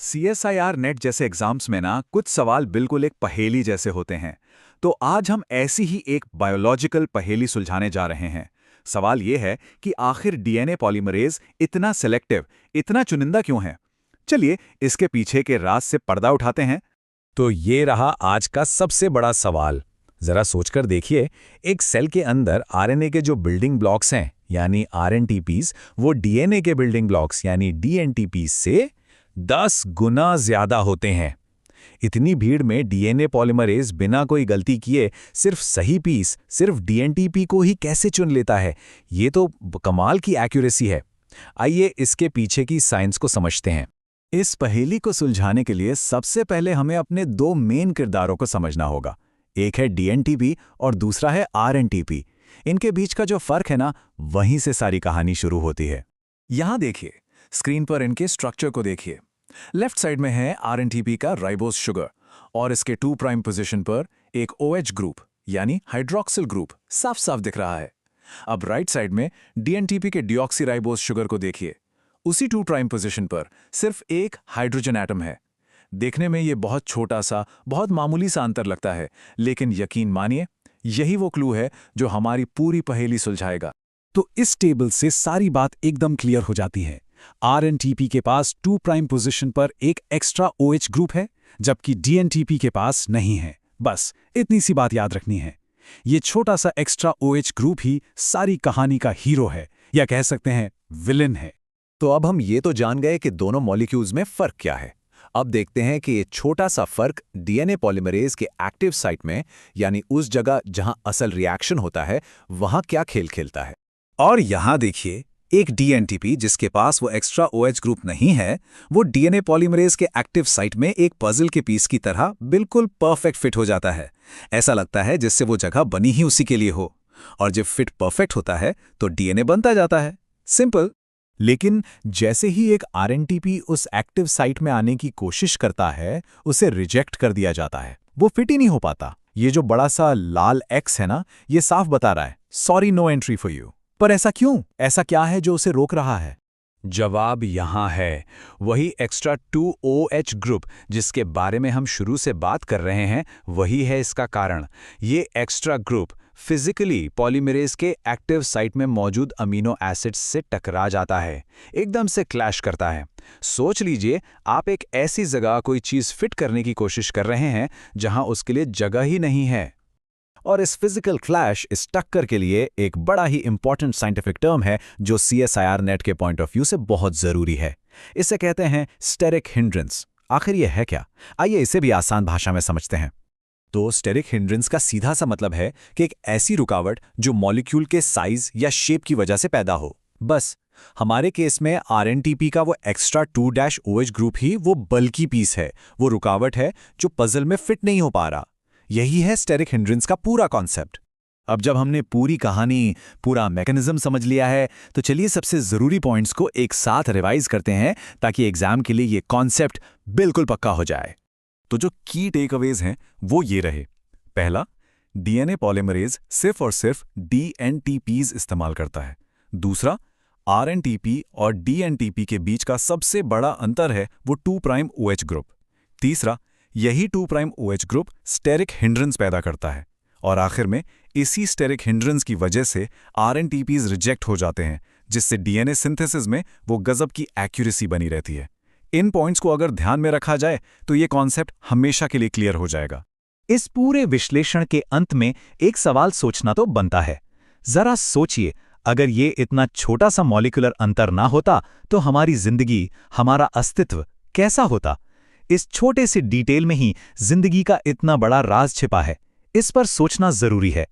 CSIR net जैसे exams में ना कुछ सवाल बिल्कुल एक पहेली जैसे होते हैं। तो आज हम ऐसी ही एक बायोलॉजिकल पहेली सुलझाने जा रहे हैं। सवाल ये है कि आखिर डीएनए पॉलीमरेज इतना सेलेक्टिव, इतना चुनिंदा क्यों है? चलिए इसके पीछे के राज से पर्दा उठाते हैं। तो ये रहा आज का सबसे बड़ा सवाल। जरा सोचकर देखिए, एक सेल के अंदर आरएनए के जो बिल्डिंग ब्लॉक्स हैं यानी आरएनटीपीज, वो डीएनए के बिल्डिंग ब्लॉक्स यानी डीएनटीपीज से 10 गुना ज्यादा होते हैं। इतनी भीड़ में डीएनए पॉलीमरेज बिना कोई गलती किए सिर्फ सही पीस, सिर्फ डीएनटीपी को ही कैसे चुन लेता है? ये तो कमाल की एक्यूरेसी है। आइए इसके पीछे की साइंस को समझते हैं। इस पहेली को सुलझाने के लिए सबसे पहले हमें अपने दो मेन किरदारों को समझना होगा। एक है डीएनटीपी और दूसरा है आरएनटीपी। इनके बीच का जो फर्क है ना, वहीं से सारी कहानी शुरू होती है। यहां देखिए, स्क्रीन पर इनके स्ट्रक्चर को देखिए। लेफ्ट साइड में है आरएनटीपी का राइबोस शुगर और इसके 2 प्राइम पोजीशन पर एक OH ग्रुप यानी हाइड्रोक्सिल ग्रुप साफ साफ दिख रहा है। अब राइट साइड में डीएनटीपी के डीऑक्सीराइबोस शुगर को देखिए। उसी 2 प्राइम पोजीशन पर सिर्फ एक हाइड्रोजन एटम है। देखने में ये बहुत छोटा सा, बहुत मामूली सा अंतर लगता है, लेकिन यकीन मानिए यही वो क्लू है जो हमारी पूरी पहेली सुलझाएगा। तो इस टेबल से सारी बात एकदम क्लियर हो जाती है। आरएनटीपी के पास 2 प्राइम पोजीशन पर एक एक्स्ट्रा OH ग्रुप है, जबकि डीएनटीपी के पास नहीं है। बस इतनी सी बात याद रखनी है। ये छोटा सा एक्स्ट्रा OH ग्रुप ही सारी कहानी का हीरो है, या कह सकते हैं विलेन है। तो अब हम ये तो जान गए कि दोनों मॉलिक्यूल्स में फर्क क्या है। अब देखते हैं कि ये छोटा सा फर्क डीएनए पॉलीमरेज के एक्टिव साइट में, यानी उस जगह जहां असल रिएक्शन होता है, वहां क्या खेल खेलता है। और यहां देखिए, एक डीएनटीपी जिसके पास वो एक्स्ट्रा OH ग्रुप नहीं है, वो डीएनए पॉलीमरेज के एक्टिव साइट में एक पजल के पीस की तरह बिल्कुल परफेक्ट फिट हो जाता है। ऐसा लगता है जिससे वो जगह बनी ही उसी के लिए हो। और जब फिट परफेक्ट होता है तो डीएनए बनता जाता है। सिंपल। लेकिन जैसे ही एक आरएनटीपी उस एक्टिव साइट में आने की कोशिश करता है, उसे रिजेक्ट कर दिया जाता है। वो फिट ही नहीं हो पाता। ये जो बड़ा सा लाल X है ना, ये साफ बता रहा है, sorry, no entry for you. पर ऐसा क्यों? ऐसा क्या है जो उसे रोक रहा है? जवाब यहाँ है, वही एक्स्ट्रा 2 OH ग्रुप जिसके बारे में हम शुरू से बात कर रहे हैं, वही है इसका कारण। ये एक्स्ट्रा ग्रुप फिजिकली पॉलीमरेज के एक्टिव साइट में मौजूद अमीनो एसिड्स से टकरा जाता है, एकदम से क्लैश करता है। सोच लीजिए, आप एक ऐसी जगह कोई चीज़ फिट करने की कोशिश कर रहे हैं जहां उसके लिए जगह ही नहीं है। और इस फिजिकल क्लैश, इस टक्कर के लिए एक बड़ा ही इंपॉर्टेंट साइंटिफिक टर्म है जो CSIR नेट के पॉइंट ऑफ व्यू से बहुत जरूरी है। इसे कहते हैं स्टेरिक हिंड्रेंस। आखिर ये है क्या? आइए इसे भी आसान भाषा में समझते हैं। तो स्टेरिक हिंड्रेंस का सीधा सा मतलब है कि एक ऐसी रुकावट जो मॉलिक्यूल के साइज या शेप की वजह से पैदा हो। बस हमारे केस में आरएनटीपी का वो एक्स्ट्रा 2-OH ग्रुप ही वो बल्कि पीस है, वो रुकावट है जो पजल में फिट नहीं हो पा रहा। यही है स्टेरिक हिंड्रेंस का पूरा कॉन्सेप्ट। अब जब हमने पूरी कहानी, पूरा मैकेनिज्म समझ लिया है, तो चलिए सबसे जरूरी पॉइंट्स को एक साथ रिवाइज करते हैं ताकि एग्जाम के लिए ये कॉन्सेप्ट बिल्कुल पक्का हो जाए। तो जो की टेकअवेज हैं वो ये रहे। पहला, डीएनए पॉलीमरेज सिर्फ और सिर्फ डीएनटीपीज इस्तेमाल करता है। दूसरा, आरएनटीपी और डीएनटीपी के बीच का सबसे बड़ा अंतर है वो 2 प्राइम OH ग्रुप। तीसरा, यही 2 prime OH group steric hindrance पैदा करता है। और आखिर में इसी स्टेरिक हिंड्रेंस की वजह से आरएनटीपीज रिजेक्ट हो जाते हैं, जिससे डीएनए सिंथेसिस में वो गजब की एक्यूरेसी बनी रहती है। इन पॉइंट्स को अगर ध्यान में रखा जाए तो ये कॉन्सेप्ट हमेशा के लिए क्लियर हो जाएगा। इस पूरे विश्लेषण के अंत में एक सवाल सोचना तो बनता है। जरा सोचिए, अगर ये इतना छोटा सा मॉलिक्यूलर अंतर ना होता तो हमारी जिंदगी, हमारा अस्तित्व कैसा होता? इस छोटे से डिटेल में ही जिंदगी का इतना बड़ा राज छिपा है। इस पर सोचना जरूरी है।